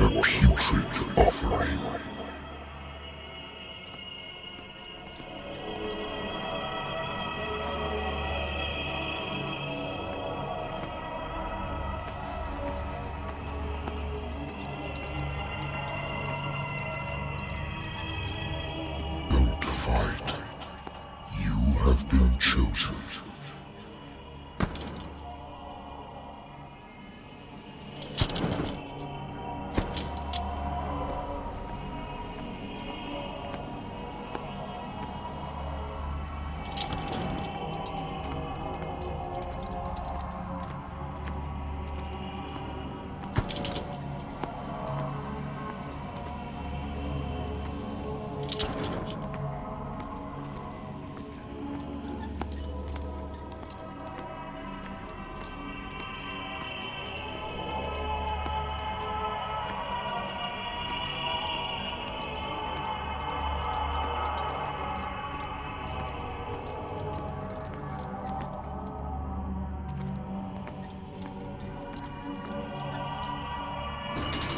What a putrid offering. Don't fight. You have been chosen.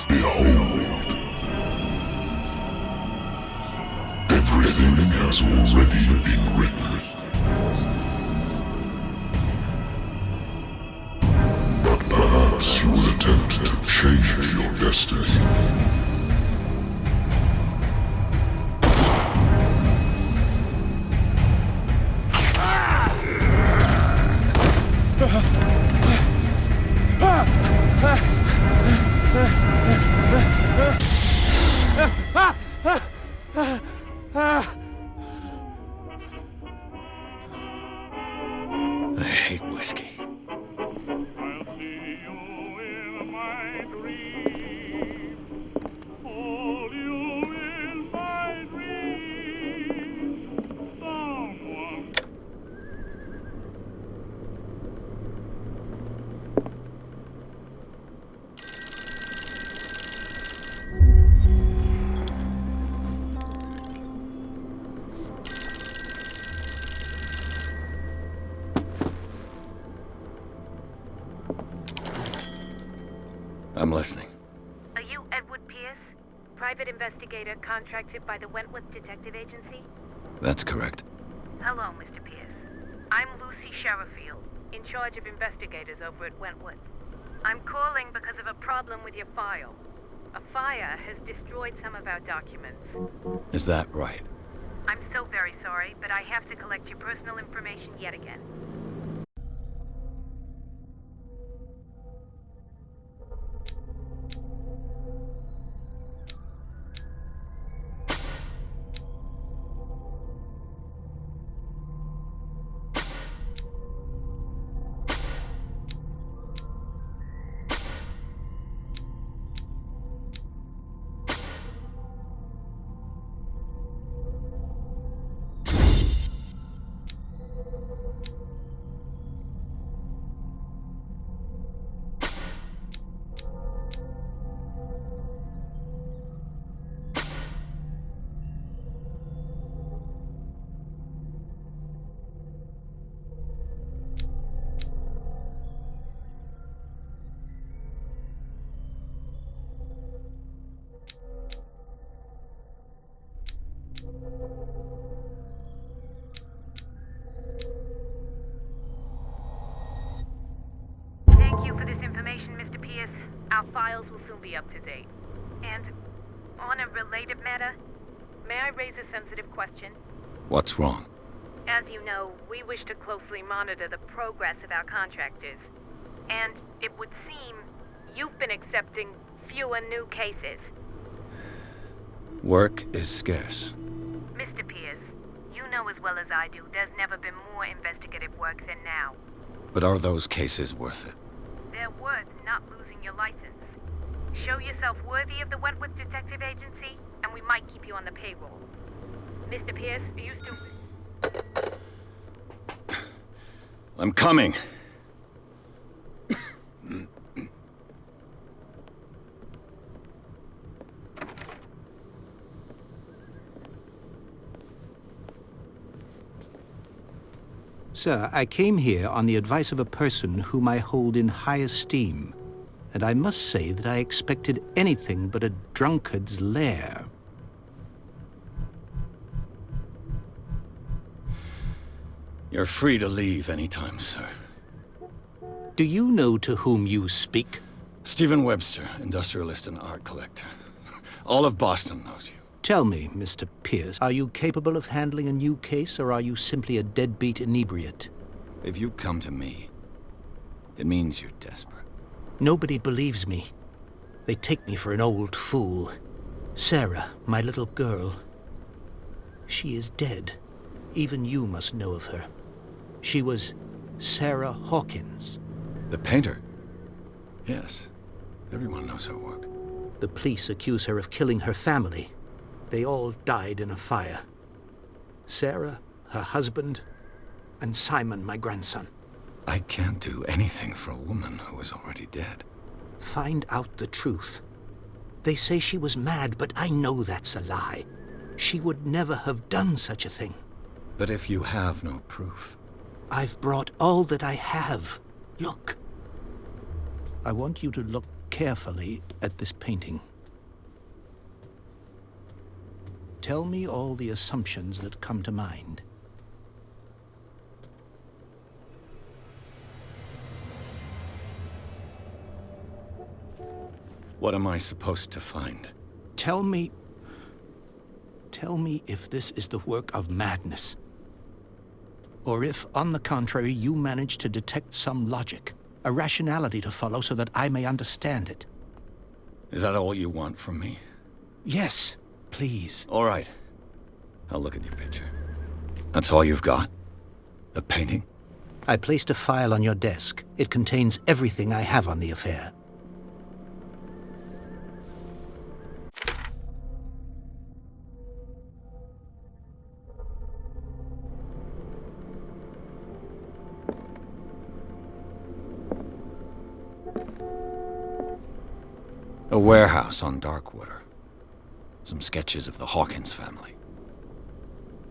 Behold, everything has already been written. But perhaps you will attempt to change your destiny. I hate whiskey. I'll see you in my dream. Hold you in my dream. Someone. I'm listening. Are you Edward Pierce, private investigator contracted by the Wentworth Detective Agency? That's correct. Hello, Mr. Pierce. I'm Lucy Sherifield, in charge of investigators over at Wentworth. I'm calling because of a problem with your file. A fire has destroyed some of our documents. Is that right? I'm so very sorry, but I have to collect your personal information yet again. Thank you for this information, Mr. Pierce. Our files will soon be up to date. And on a related matter, may I raise a sensitive question? What's wrong? As you know, we wish to closely monitor the progress of our contractors. And it would seem you've been accepting fewer new cases. Work is scarce. Mr. Pierce, you know as well as I do there's never been more investigative work than now. But are those cases worth it? They're worth not losing your license. Show yourself worthy of the Wentworth Detective Agency, and we might keep you on the payroll. Mr. Pierce, are you still... I'm coming. Sir, I came here on the advice of a person whom I hold in high esteem. and I must say that I expected anything but a drunkard's lair. You're free to leave anytime, sir. Do you know to whom you speak? Stephen Webster, industrialist and art collector. All of Boston knows you. Tell me, Mr. Pierce, are you capable of handling a new case, or are you simply a deadbeat inebriate? If you come to me, it means you're desperate. Nobody believes me. They take me for an old fool. Sarah, my little girl. She is dead. Even you must know of her. She was Sarah Hawkins. The painter? Yes. Everyone knows her work. The police accuse her of killing her family. They all died in a fire. Sarah, her husband, and Simon, my grandson. I can't do anything for a woman who is already dead. Find out the truth. They say she was mad, but I know that's a lie. She would never have done such a thing. But if you have no proof... I've brought all that I have. Look. I want you to look carefully at this painting. Tell me all the assumptions that come to mind. What am I supposed to find? Tell me if this is the work of madness. Or if, on the contrary, you manage to detect some logic, a rationality to follow so that I may understand it. Is that all you want from me? Yes, please. All right. I'll look at your picture. That's all you've got? The painting? I placed a file on your desk. It contains everything I have on the affair. A warehouse on Darkwater. Some sketches of the Hawkins family.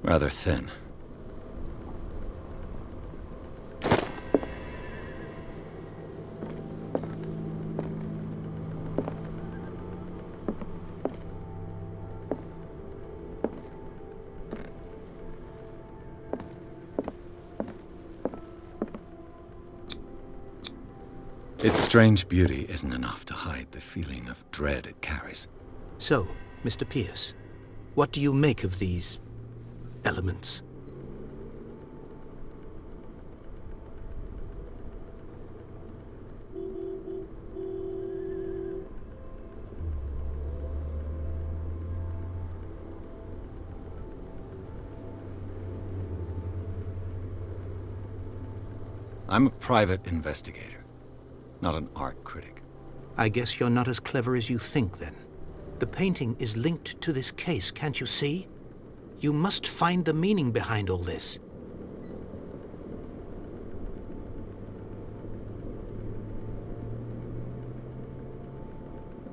Rather thin. Its strange beauty isn't enough to hide the feeling of dread it carries. So, Mr. Pierce, what do you make of these elements? I'm a private investigator. Not an art critic. I guess you're not as clever as you think, then. The painting is linked to this case, can't you see? You must find the meaning behind all this.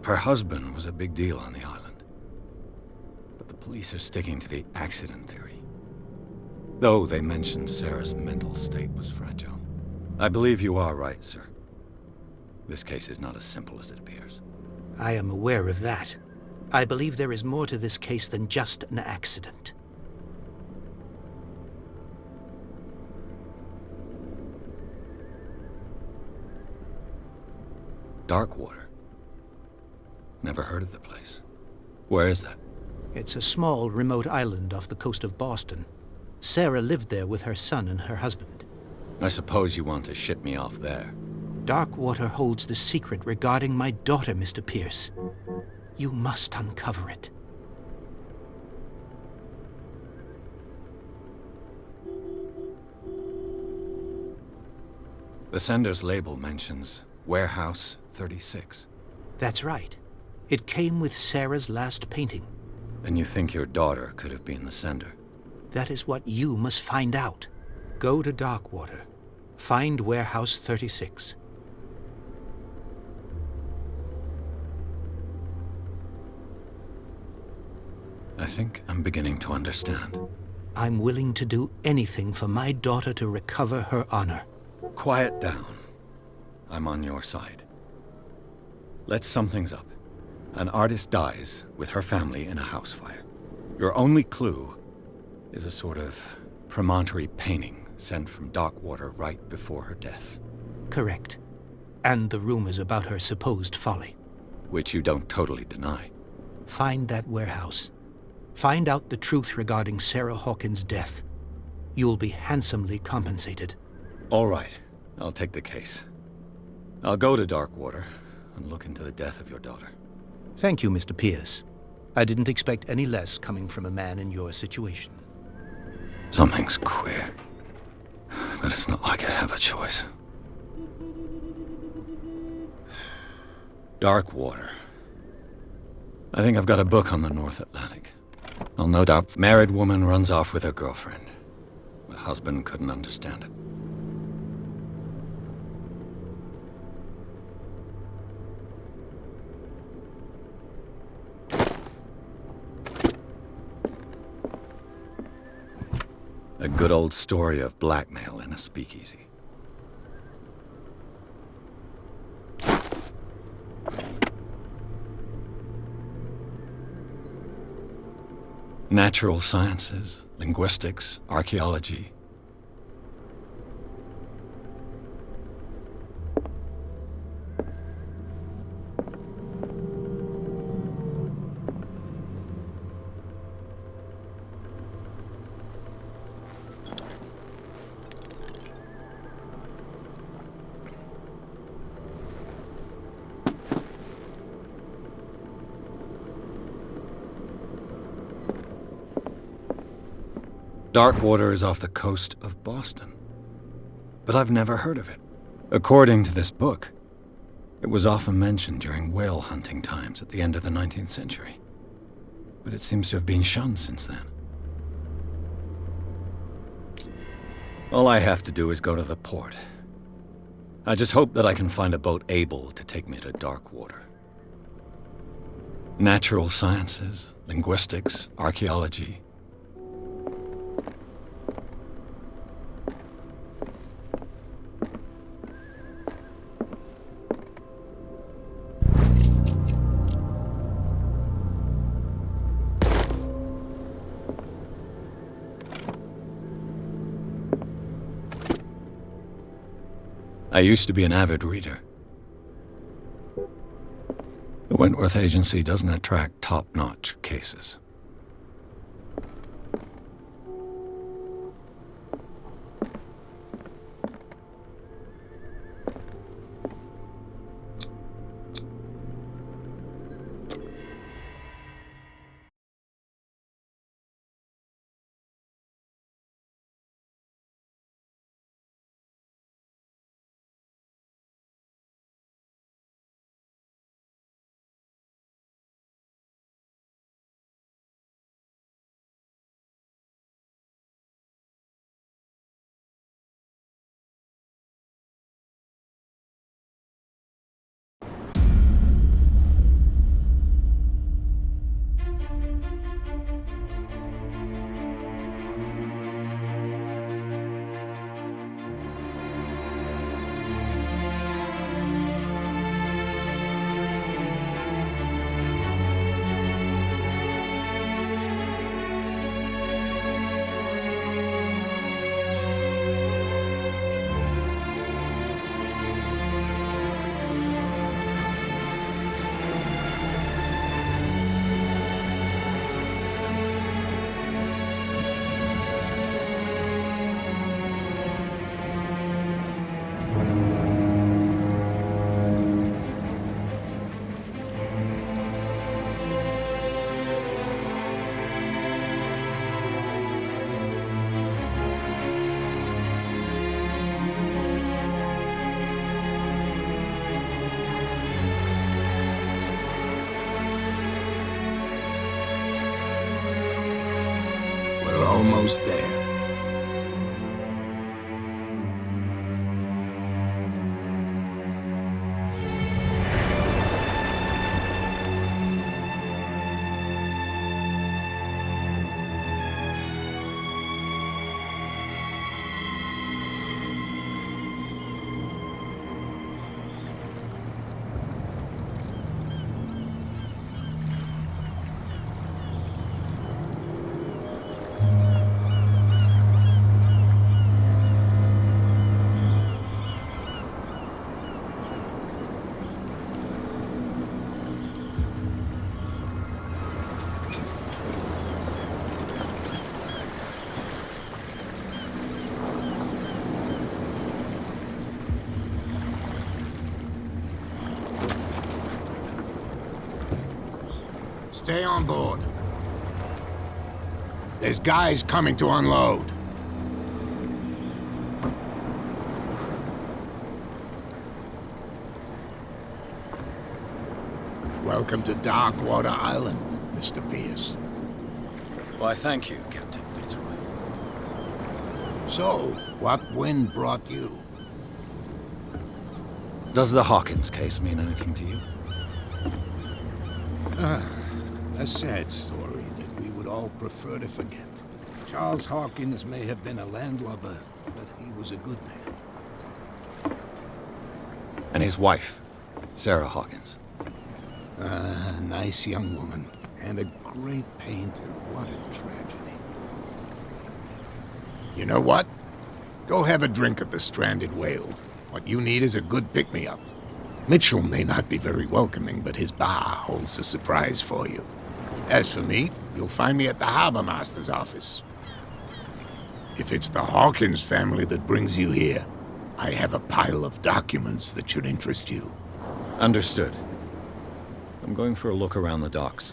Her husband was a big deal on the island. But the police are sticking to the accident theory. Though they mentioned Sarah's mental state was fragile. I believe you are right, sir. This case is not as simple as it appears. I am aware of that. I believe there is more to this case than just an accident. Darkwater. Never heard of the place. Where is that? It's a small, remote island off the coast of Boston. Sarah lived there with her son and her husband. I suppose you want to ship me off there. Darkwater holds the secret regarding my daughter, Mr. Pierce. You must uncover it. The sender's label mentions Warehouse 36. That's right. It came with Sarah's last painting. And you think your daughter could have been the sender? That is what you must find out. Go to Darkwater. Find Warehouse 36. I think I'm beginning to understand. I'm willing to do anything for my daughter to recover her honor. Quiet down. I'm on your side. Let's sum things up. An artist dies with her family in a house fire. Your only clue is a sort of promontory painting sent from Darkwater right before her death. Correct. And the rumors about her supposed folly. Which you don't totally deny. Find that warehouse. Find out the truth regarding Sarah Hawkins' death. You'll be handsomely compensated. All right. I'll take the case. I'll go to Darkwater and look into the death of your daughter. Thank you, Mr. Pierce. I didn't expect any less coming from a man in your situation. Something's queer. But it's not like I have a choice. Darkwater. I think I've got a book on the North Atlantic. Well, no doubt, married woman runs off with her girlfriend. The husband couldn't understand it. A good old story of blackmail in a speakeasy. Natural sciences, linguistics, archaeology. Darkwater is off the coast of Boston. But I've never heard of it. According to this book, it was often mentioned during whale hunting times at the end of the 19th century. But it seems to have been shunned since then. All I have to do is go to the port. I just hope that I can find a boat able to take me to Darkwater. Natural sciences, linguistics, archaeology. I used to be an avid reader. The Wentworth Agency doesn't attract top-notch cases. We're almost there. Stay on board. There's guys coming to unload. Welcome to Darkwater Island, Mr. Pierce. Why, thank you, Captain Fitzroy. So, what wind brought you? Does the Hawkins case mean anything to you? A sad story that we would all prefer to forget. Charles Hawkins may have been a landlubber, but he was a good man. And his wife, Sarah Hawkins. A nice young woman, and a great painter. What a tragedy. You know what? Go have a drink at the Stranded Whale. What you need is a good pick-me-up. Mitchell may not be very welcoming, but his bar holds a surprise for you. As for me, you'll find me at the Harbor Master's office. If it's the Hawkins family that brings you here, I have a pile of documents that should interest you. Understood. I'm going for a look around the docks.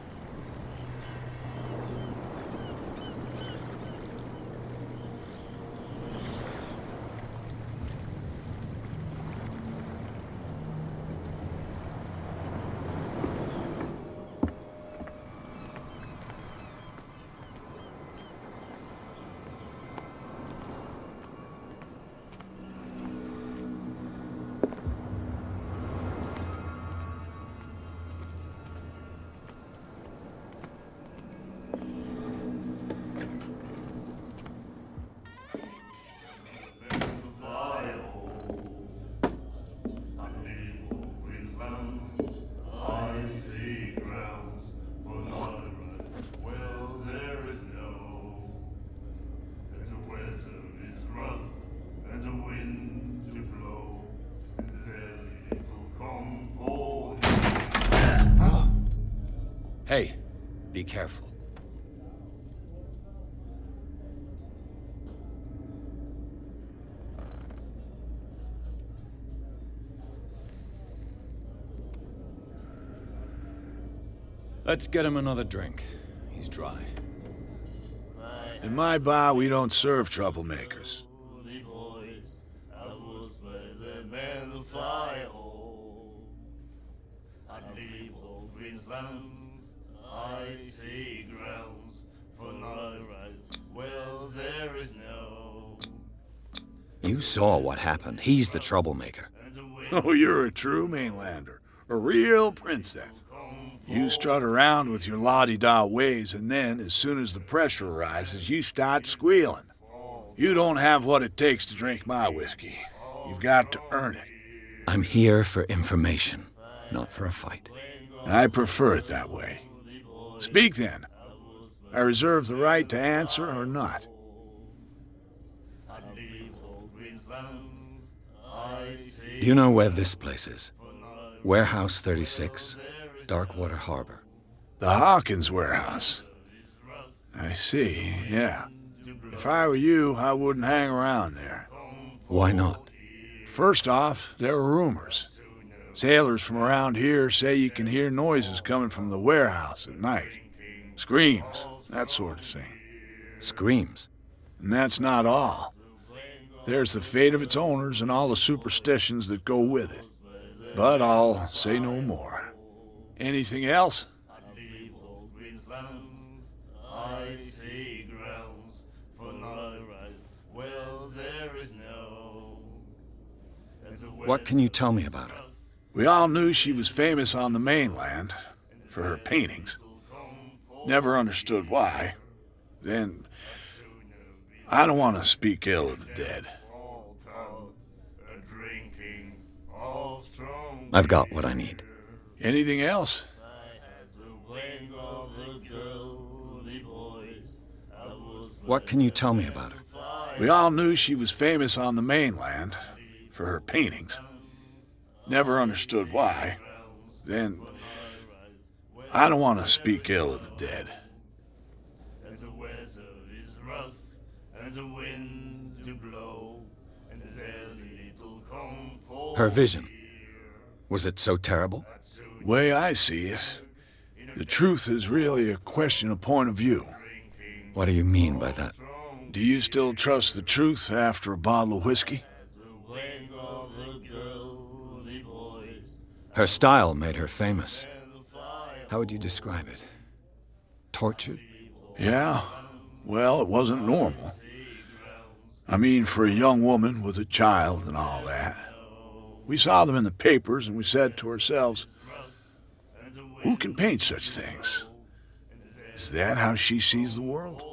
Hey, be careful. Let's get him another drink. He's dry. In my bar, we don't serve troublemakers. I see grounds for not rise. Well, there is no. You saw what happened. He's the troublemaker. Oh, you're a true mainlander. A real princess. You strut around with your la-di-da ways, and then, as soon as the pressure rises, you start squealing. You don't have what it takes to drink my whiskey. You've got to earn it. I'm here for information, not for a fight. I prefer it that way. Speak then. I reserve the right to answer or not. Do you know where this place is? Warehouse 36, Darkwater Harbor. The Hawkins warehouse. I see, yeah. If I were you, I wouldn't hang around there. Why not? First off, there are rumors. Sailors from around here say you can hear noises coming from the warehouse at night. Screams, that sort of thing. Screams? And that's not all. There's the fate of its owners and all the superstitions that go with it. But I'll say no more. Anything else? I see grounds for not rise. Well, there is no. What can you tell me about her? We all knew she was famous on the mainland for her paintings. Never understood why. Then, I don't want to speak ill of the dead. I've got what I need. Anything else? What can you tell me about her? We all knew she was famous on the mainland for her paintings. Never understood why. Then, I don't want to speak ill of the dead. The weather is rough, and the winds do blow, and there's little comfort. Her vision. Was it so terrible? Way I see it, The truth is really a question of point of view. What do you mean by that? Do you still trust the truth after a bottle of whiskey? Her style made her famous. How would you describe it? Tortured? Yeah, well, it wasn't normal. I mean, for a young woman with a child and all that. We saw them in the papers and we said to ourselves, who can paint such things? Is that how she sees the world?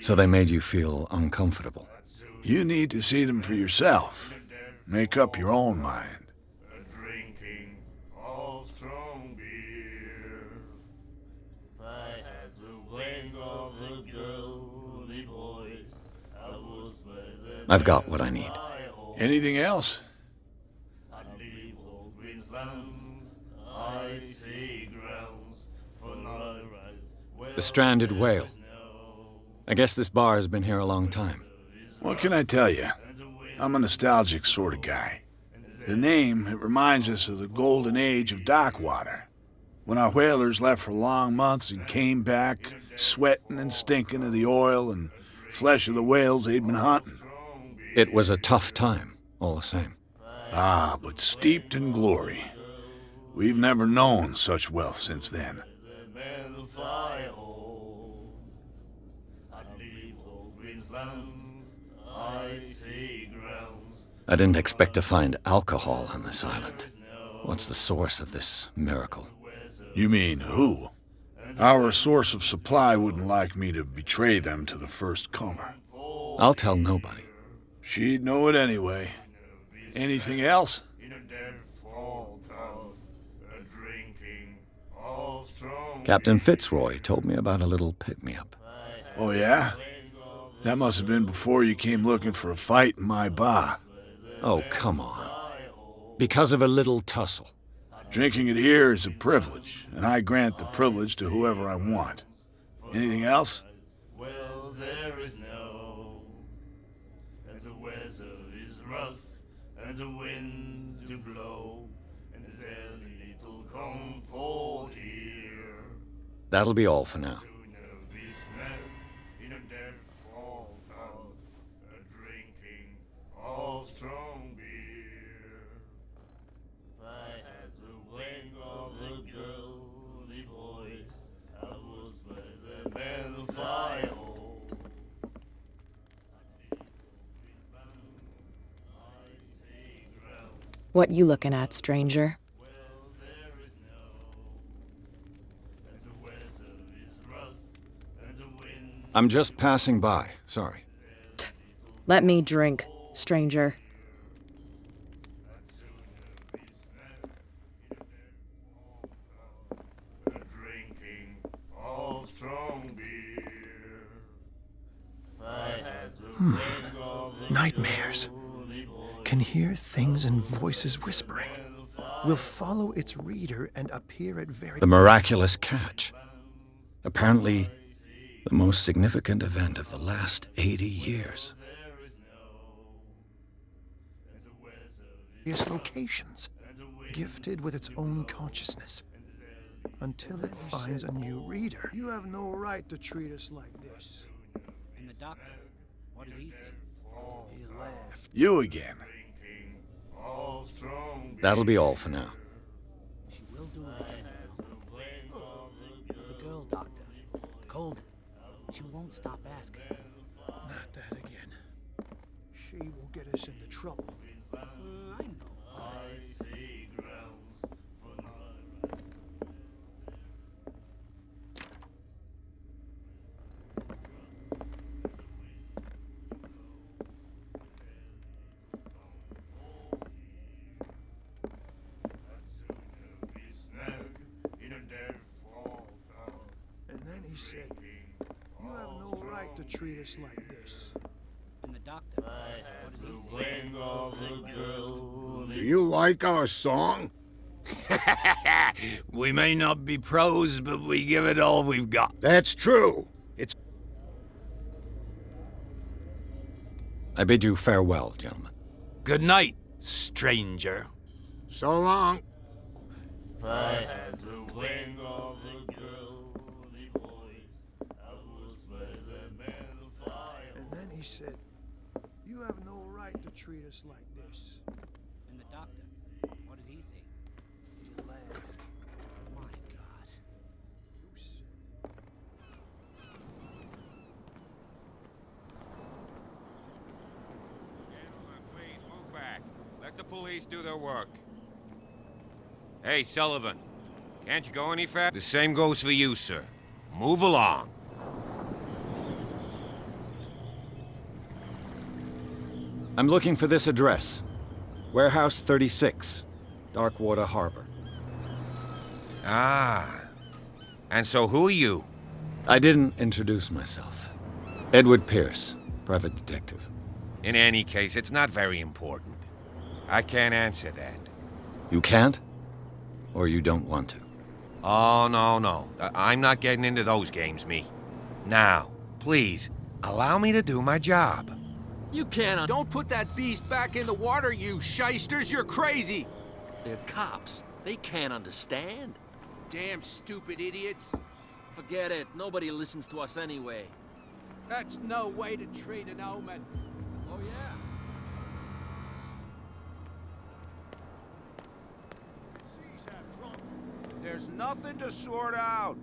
So they made you feel uncomfortable. You need to see them for yourself. Make up your own mind. Drinking of strong beer. I had the wing of the girly boys. I was present. I've got what I need. Anything else? I leave old Greenslands. I see grounds for no right. The Stranded Whale. I guess this bar has been here a long time. What can I tell you? I'm a nostalgic sort of guy. The name, it reminds us of the golden age of dock water, when our whalers left for long months and came back sweating and stinking of the oil and flesh of the whales they'd been hunting. It was a tough time, all the same. Ah, but steeped in glory. We've never known such wealth since then. I didn't expect to find alcohol on this island. What's the source of this miracle? You mean who? Our source of supply wouldn't like me to betray them to the first comer. I'll tell nobody. She'd know it anyway. Anything else? Captain Fitzroy told me about a little pick-me-up. Oh, yeah? That must have been before you came looking for a fight in my bar. Oh, come on. Because of a little tussle. Drinking it here is a privilege, and I grant the privilege to whoever I want. Anything else? Well, there is no, and the weather is rough, and the winds do blow, and there's little comfort here. That'll be all for now. Drinking of strong beer. I had the wing of the girly boys. I was present and the fire. What you looking at, stranger? I'm just passing by, sorry. Let me drink, stranger. Drinking of strong beer. I had the wing of the Nightmares. Can hear things and voices whispering. Will follow its reader and appear at very... The miraculous catch. Apparently, the most significant event of the last 80 years. various locations, gifted with its own consciousness, until it finds a new reader. You have no right to treat us like this. And the doctor, what did he say? He laughed. You again. That'll be all for now. She will do it again now. The girl doctor, Colden, she won't stop asking. Not that again. She will get us into trouble. I know. And then he said, you have no right to treat us like this. And the doctor, what did he say? Do you like our song? We may not be pros, but we give it all we've got. That's true. It's... I bid you farewell, gentlemen. Good night, stranger. So long. I had the wing of the girl. said, "You have no right to treat us like this." And the doctor, what did he say? He laughed. My God. Who said Gentlemen, please move back. Let the police do their work. Hey, Sullivan. Can't you go any faster? The same goes for you, sir. Move along. I'm looking for this address. Warehouse 36, Darkwater Harbor. Ah. And so who are you? I didn't introduce myself. Edward Pierce, private detective. In any case, it's not very important. I can't answer that. You can't? Or you don't want to? Oh, no. I'm not getting into those games, me. Now, please, allow me to do my job. You can't. Don't put that beast back in the water, you shysters. You're crazy. They're cops. They can't understand. Damn stupid idiots. Forget it. Nobody listens to us anyway. That's no way to treat an omen. Oh, yeah? There's nothing to sort out.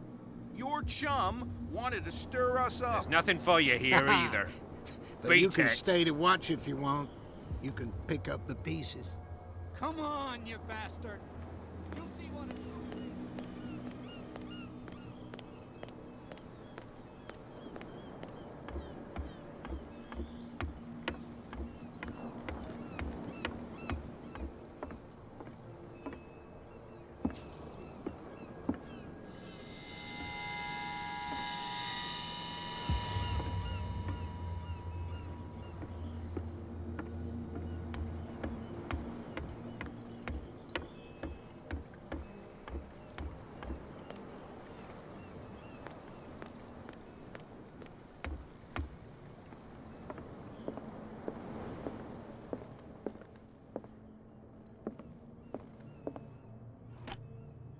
Your chum wanted to stir us up. There's nothing for you here either. But you can Betex. stay to watch if you want. You can pick up the pieces. Come on, you bastard. You'll see what a truth is.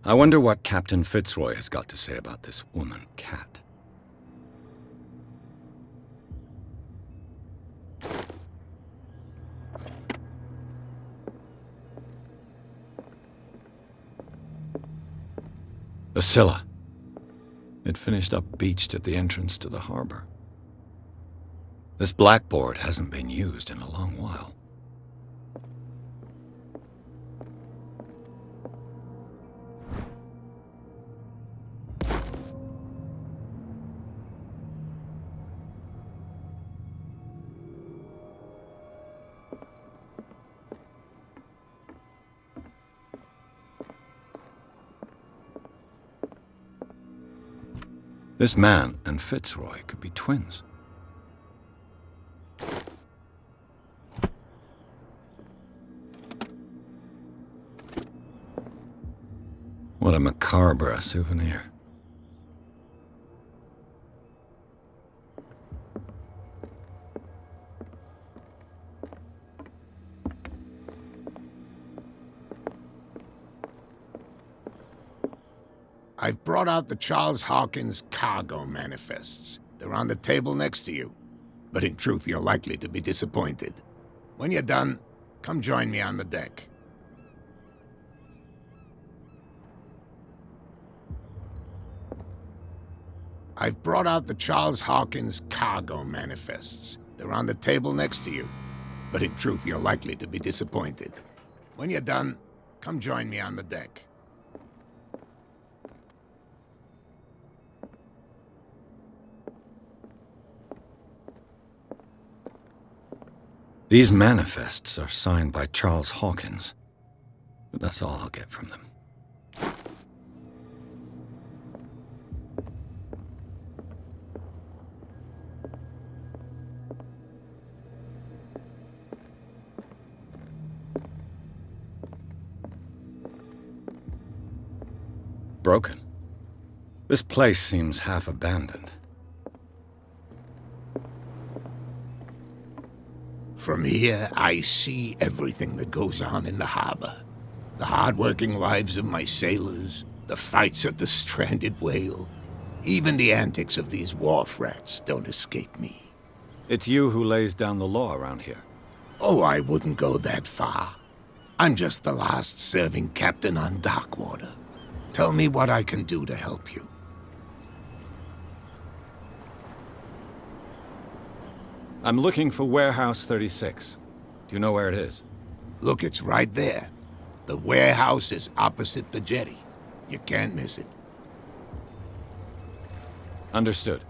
I wonder what Captain Fitzroy has got to say about this woman, Cat. The Scylla. It finished up beached at the entrance to the harbor. This blackboard hasn't been used in a long while. This man and Fitzroy could be twins. What a macabre souvenir. I've brought out the Charles Hawkins cargo manifests. They're on the table next to you. But in truth, you're likely to be disappointed. When you're done, come join me on the deck. I've brought out the Charles Hawkins cargo manifests. They're on the table next to you. But in truth, you're likely to be disappointed. When you're done, come join me on the deck. These manifests are signed by Charles Hawkins, but that's all I'll get from them. Broken. This place seems half abandoned. From here, I see everything that goes on in the harbor. The hard-working lives of my sailors, the fights at the stranded whale. Even the antics of these wharf rats don't escape me. It's you who lays down the law around here. Oh, I wouldn't go that far. I'm just the last serving captain on Darkwater. Tell me what I can do to help you. I'm looking for Warehouse 36. Do you know where it is? Look, it's right there. The warehouse is opposite the jetty. You can't miss it. Understood.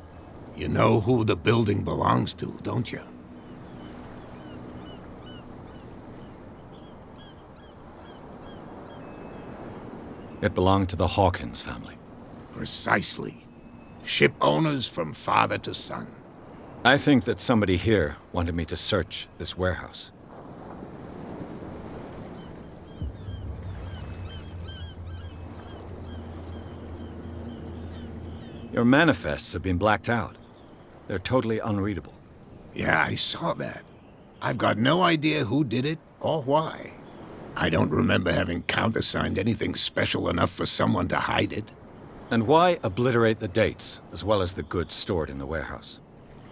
You know who the building belongs to, don't you? It belonged to the Hawkins family. Precisely. Ship owners from father to son. I think that somebody here wanted me to search this warehouse. Your manifests have been blacked out. They're totally unreadable. Yeah, I saw that. I've got no idea who did it or why. I don't remember having countersigned anything special enough for someone to hide it. And why obliterate the dates, as well as the goods stored in the warehouse?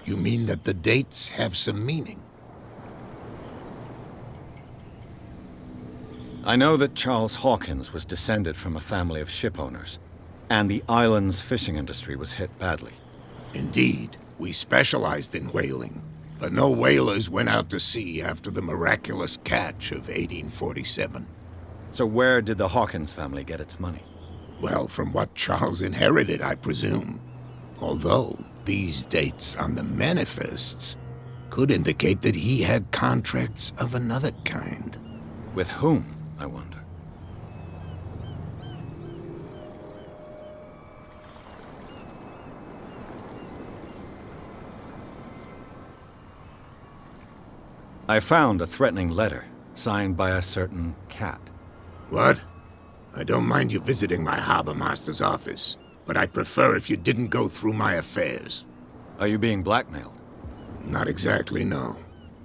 You mean that the dates have some meaning? I know that Charles Hawkins was descended from a family of ship owners, and the island's fishing industry was hit badly. Indeed, we specialized in whaling, but no whalers went out to sea after the miraculous catch of 1847. So where did the Hawkins family get its money? Well, from what Charles inherited, I presume. Although, these dates on the manifests could indicate that he had contracts of another kind. With whom, I wonder? I found a threatening letter, signed by a certain cat. What? I don't mind you visiting my harbor master's office, but I'd prefer if you didn't go through my affairs. Are you being blackmailed? Not exactly, no.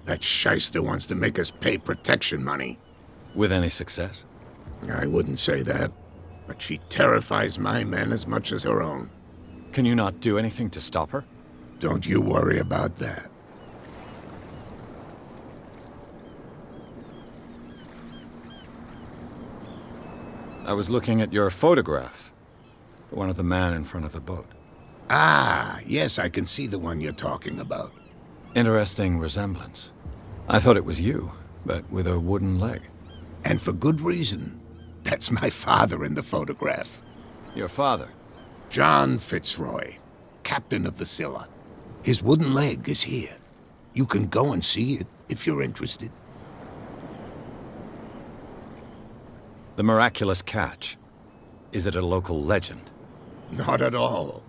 That shyster wants to make us pay protection money. With any success? I wouldn't say that, but she terrifies my men as much as her own. Can you not do anything to stop her? Don't you worry about that. I was looking at your photograph. The one of the man in front of the boat. Ah, yes, I can see the one you're talking about. Interesting resemblance. I thought it was you, but with a wooden leg. And for good reason. That's my father in the photograph. Your father? John Fitzroy, captain of the Scylla. His wooden leg is here. You can go and see it if you're interested. The miraculous catch. Is it a local legend? Not at all.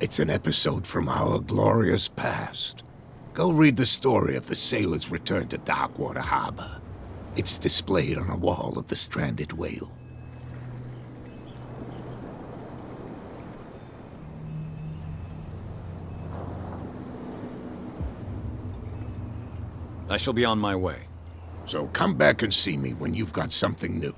It's an episode from our glorious past. Go read the story of the sailor's return to Darkwater Harbor. It's displayed on a wall of the stranded whale. I shall be on my way. So come back and see me when you've got something new.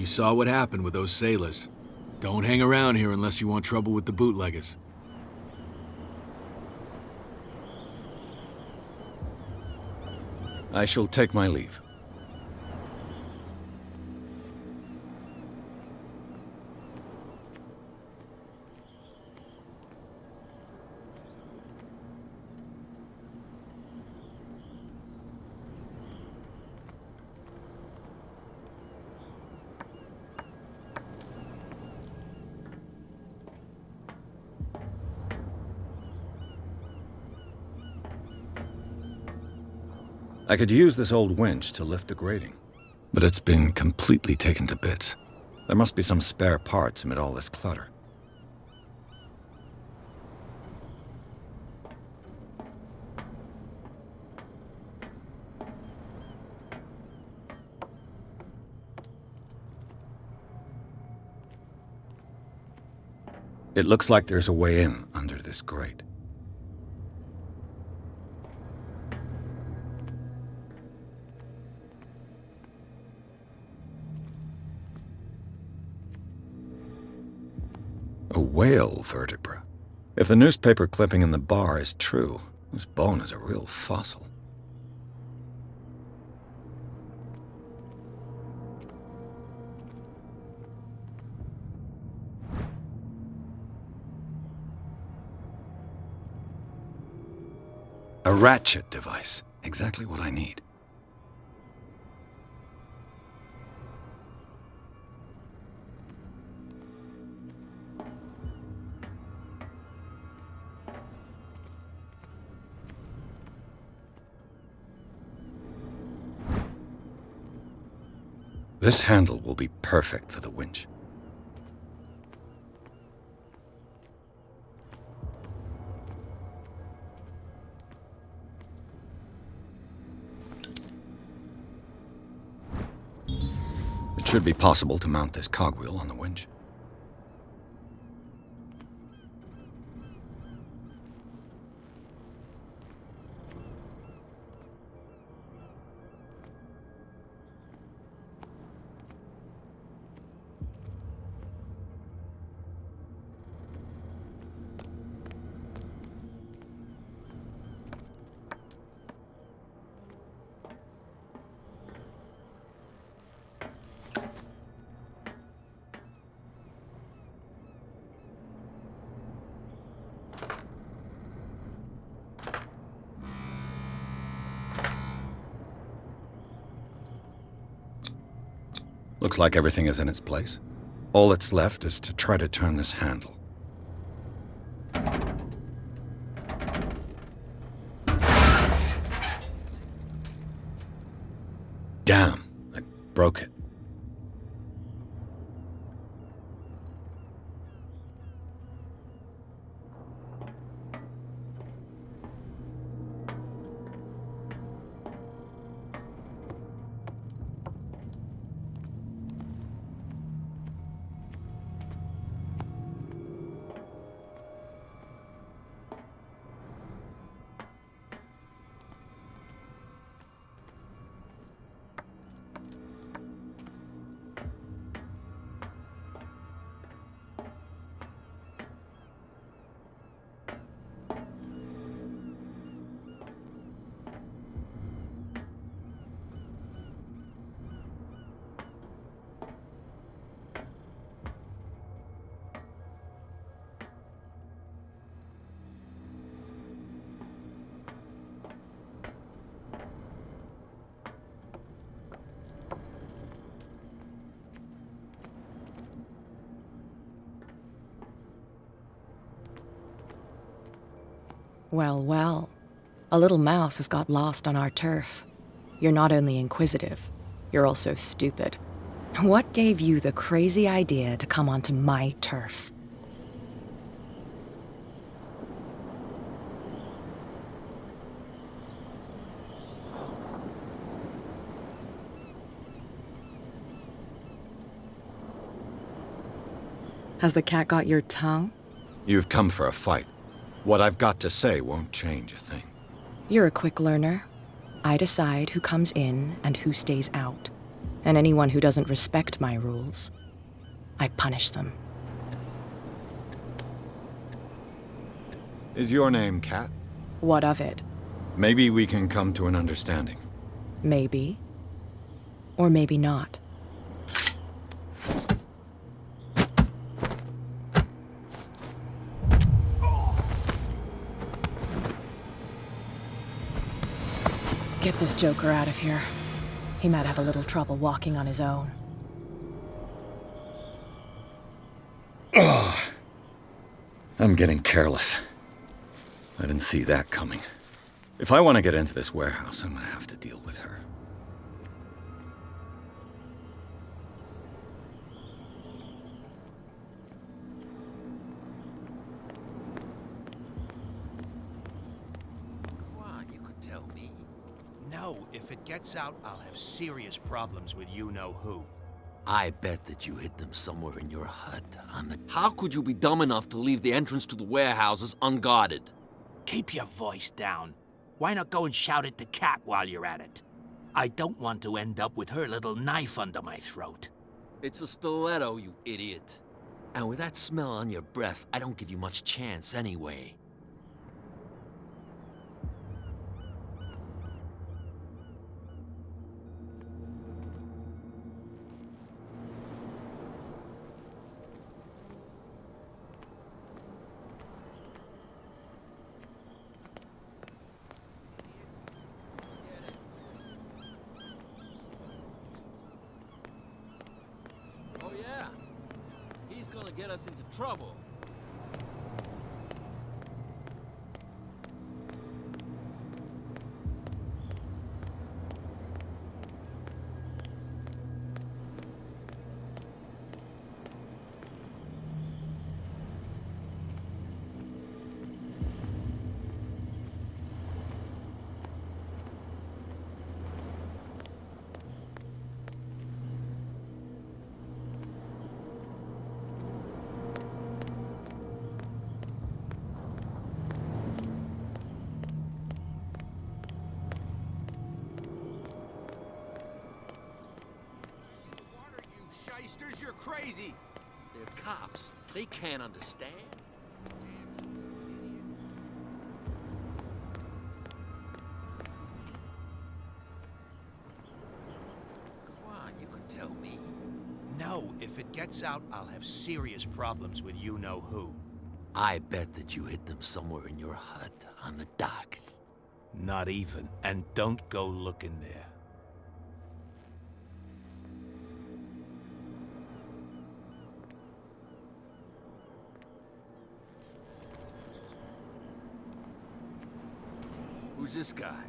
You saw what happened with those sailors. Don't hang around here unless you want trouble with the bootleggers. I shall take my leave. I could use this old winch to lift the grating, but it's been completely taken to bits. There must be some spare parts amid all this clutter. It looks like there's a way in under this grate. A whale vertebra. If the newspaper clipping in the bar is true, this bone is a real fossil. A ratchet device. Exactly what I need. This handle will be perfect for the winch. It should be possible to mount this cogwheel on the winch. Looks like everything is in its place. All that's left is to try to turn this handle. Damn, I broke it. Well, well. A little mouse has got lost on our turf. You're not only inquisitive, you're also stupid. What gave you the crazy idea to come onto my turf? Has the cat got your tongue? You've come for a fight. What I've got to say won't change a thing. You're a quick learner. I decide who comes in and who stays out. And anyone who doesn't respect my rules, I punish them. Is your name Kat? What of it? Maybe we can come to an understanding. Maybe. Or maybe not. Get this joker out of here. He might have a little trouble walking on his own. Oh, I'm getting careless. I didn't see that coming. If I want to get into this warehouse, I'm gonna have to deal with her. No, if it gets out, I'll have serious problems with you-know-who. I bet that you hid them somewhere in your hut on the... How could you be dumb enough to leave the entrance to the warehouses unguarded? Keep your voice down. Why not go and shout at the cat while you're at it? I don't want to end up with her little knife under my throat. It's a stiletto, you idiot. And with that smell on your breath, I don't give you much chance anyway. Get us into trouble. Shysters, you're crazy! They're cops. They can't understand. Damn stupid idiots. Come on, you can tell me. No, if it gets out, I'll have serious problems with you-know-who. I bet that you hid them somewhere in your hut on the docks. Not even, and don't go looking there. Who's this guy?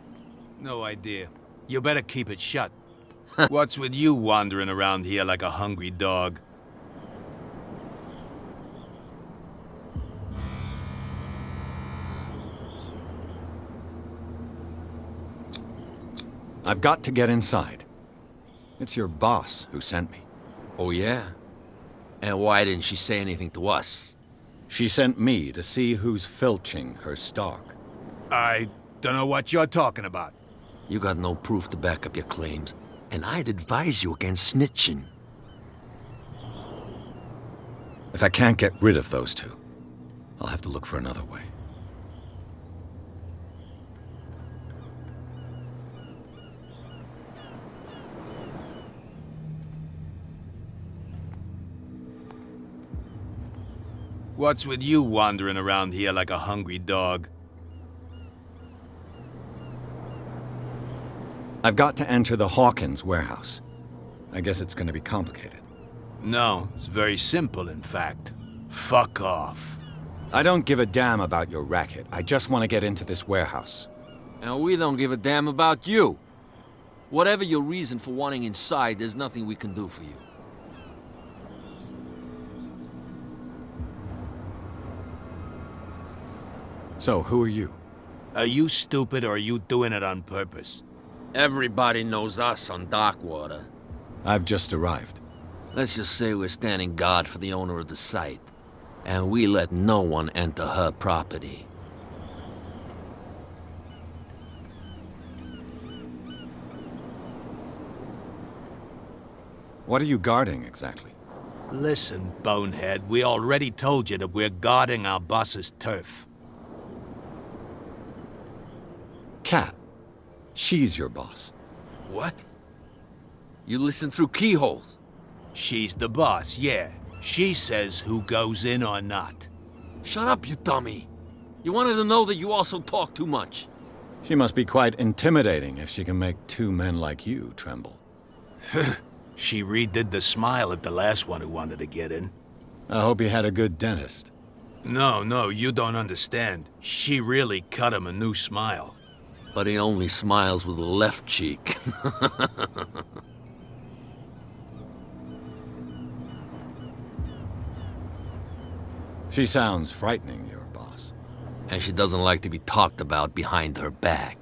No idea. You better keep it shut. What's with you wandering around here like a hungry dog? I've got to get inside. It's your boss who sent me. Oh, yeah? And why didn't she say anything to us? She sent me to see who's filching her stock. I don't know what you're talking about. You got no proof to back up your claims, and I'd advise you against snitching. If I can't get rid of those two, I'll have to look for another way. What's with you wandering around here like a hungry dog? I've got to enter the Hawkins warehouse. I guess it's going to be complicated. No, it's very simple, in fact. Fuck off. I don't give a damn about your racket. I just want to get into this warehouse. And we don't give a damn about you. Whatever your reason for wanting inside, there's nothing we can do for you. So, who are you? Are you stupid or are you doing it on purpose? Everybody knows us on Darkwater. I've just arrived. Let's just say we're standing guard for the owner of the site, and we let no one enter her property. What are you guarding, exactly? Listen, bonehead, we already told you that we're guarding our boss's turf. Kat. She's your boss. What? You listen through keyholes? She's the boss, yeah. She says who goes in or not. Shut up, you dummy. You wanted to know that you also talk too much. She must be quite intimidating if she can make two men like you tremble. She redid the smile at the last one who wanted to get in. I hope he had a good dentist. No, you don't understand. She really cut him a new smile. But he only smiles with the left cheek. She sounds frightening, your boss. And she doesn't like to be talked about behind her back.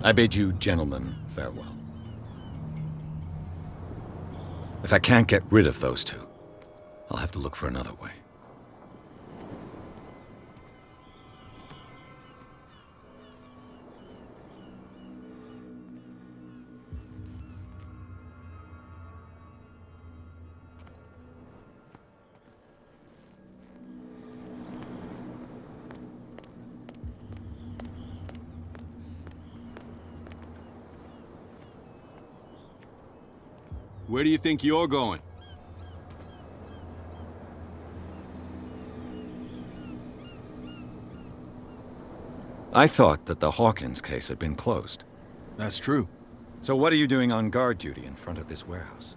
I bid you gentlemen farewell. If I can't get rid of those two, I'll have to look for another way. Where do you think you're going? I thought that the Hawkins case had been closed. That's true. So what are you doing on guard duty in front of this warehouse?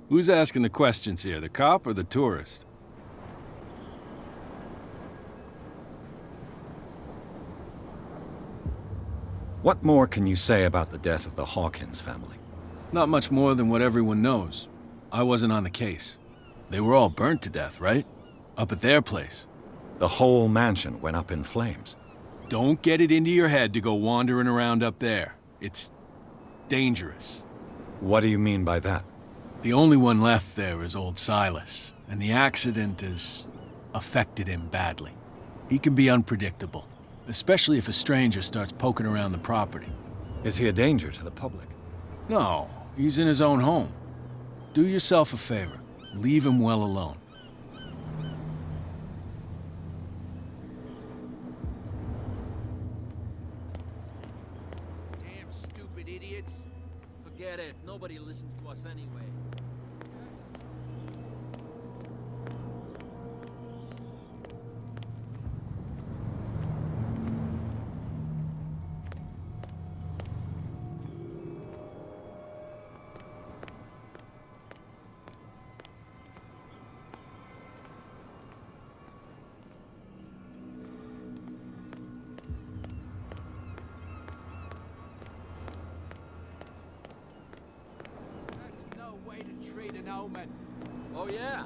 Who's asking the questions here, the cop or the tourist? What more can you say about the death of the Hawkins family? Not much more than what everyone knows. I wasn't on the case. They were all burnt to death, right? Up at their place. The whole mansion went up in flames. Don't get it into your head to go wandering around up there. It's dangerous. What do you mean by that? The only one left there is old Silas, and the accident has affected him badly. He can be unpredictable, especially if a stranger starts poking around the property. Is he a danger to the public? No, he's in his own home. Do yourself a favor. Leave him well alone. Damn stupid idiots. Forget it. Nobody listens to us anyway. Treat an omen. Oh, yeah?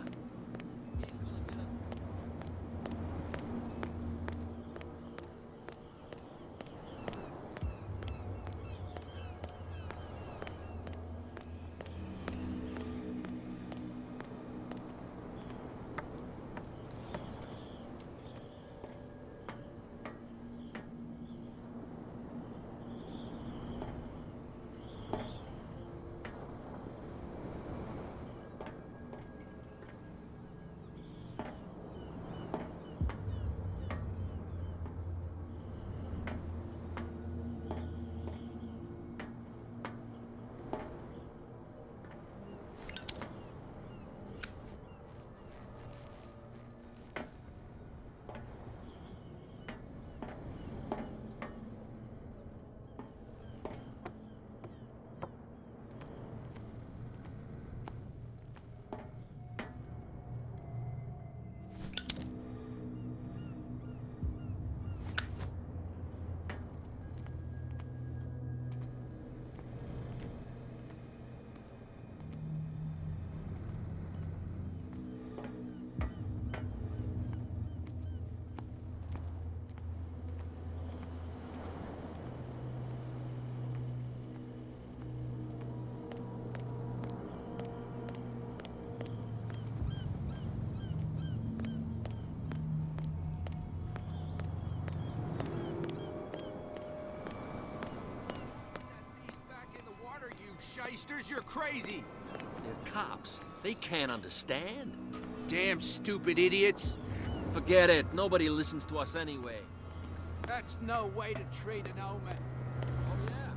shysters, you're crazy! They're cops. They can't understand. Damn stupid idiots! Forget it. Nobody listens to us anyway. That's no way to treat an omen. Oh, yeah?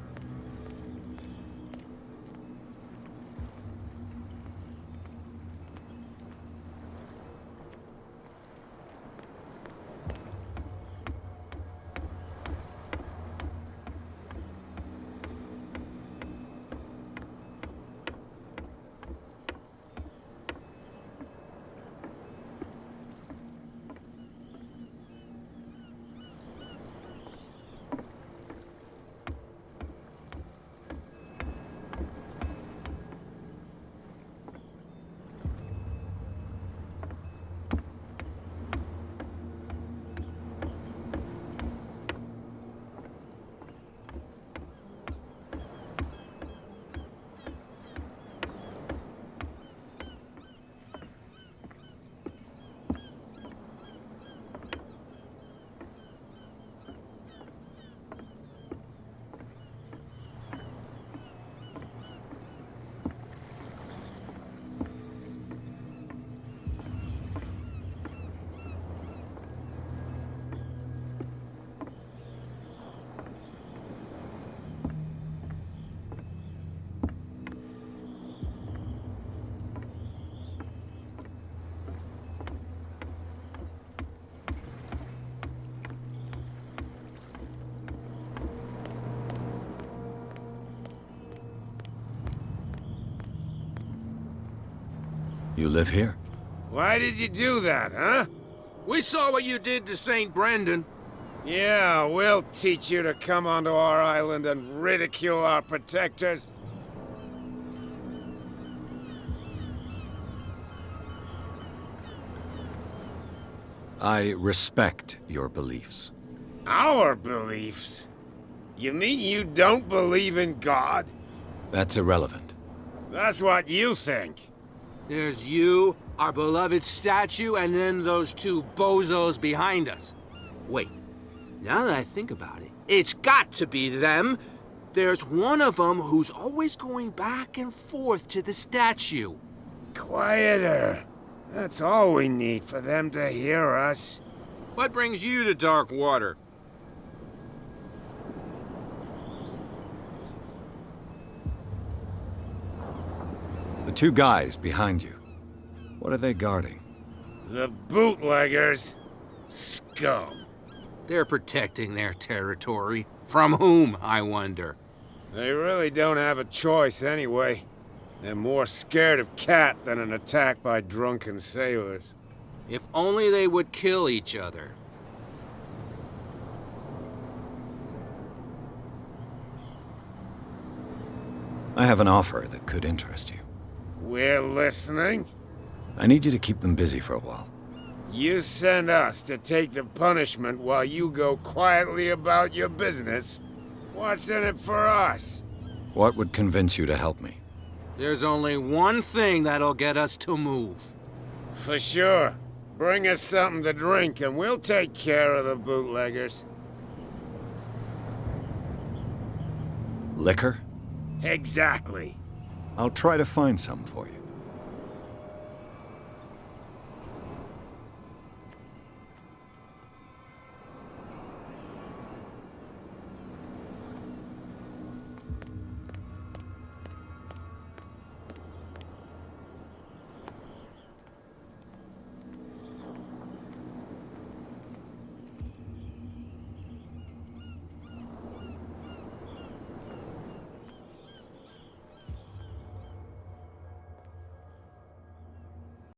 You live here? Why did you do that, huh? We saw what you did to St. Brendan. Yeah, we'll teach you to come onto our island and ridicule our protectors. I respect your beliefs. Our beliefs? You mean you don't believe in God? That's irrelevant. That's what you think. There's you, our beloved statue, and then those two bozos behind us. Wait, now that I think about it, it's got to be them. There's one of them who's always going back and forth to the statue. Quieter. That's all we need for them to hear us. What brings you to dark water? The two guys behind you. What are they guarding? The bootleggers. Scum. They're protecting their territory. From whom, I wonder? They really don't have a choice anyway. They're more scared of Cat than an attack by drunken sailors. If only they would kill each other. I have an offer that could interest you. We're listening. I need you to keep them busy for a while. You send us to take the punishment while you go quietly about your business. What's in it for us? What would convince you to help me? There's only one thing that'll get us to move. For sure. Bring us something to drink and we'll take care of the bootleggers. Liquor? Exactly. I'll try to find some for you.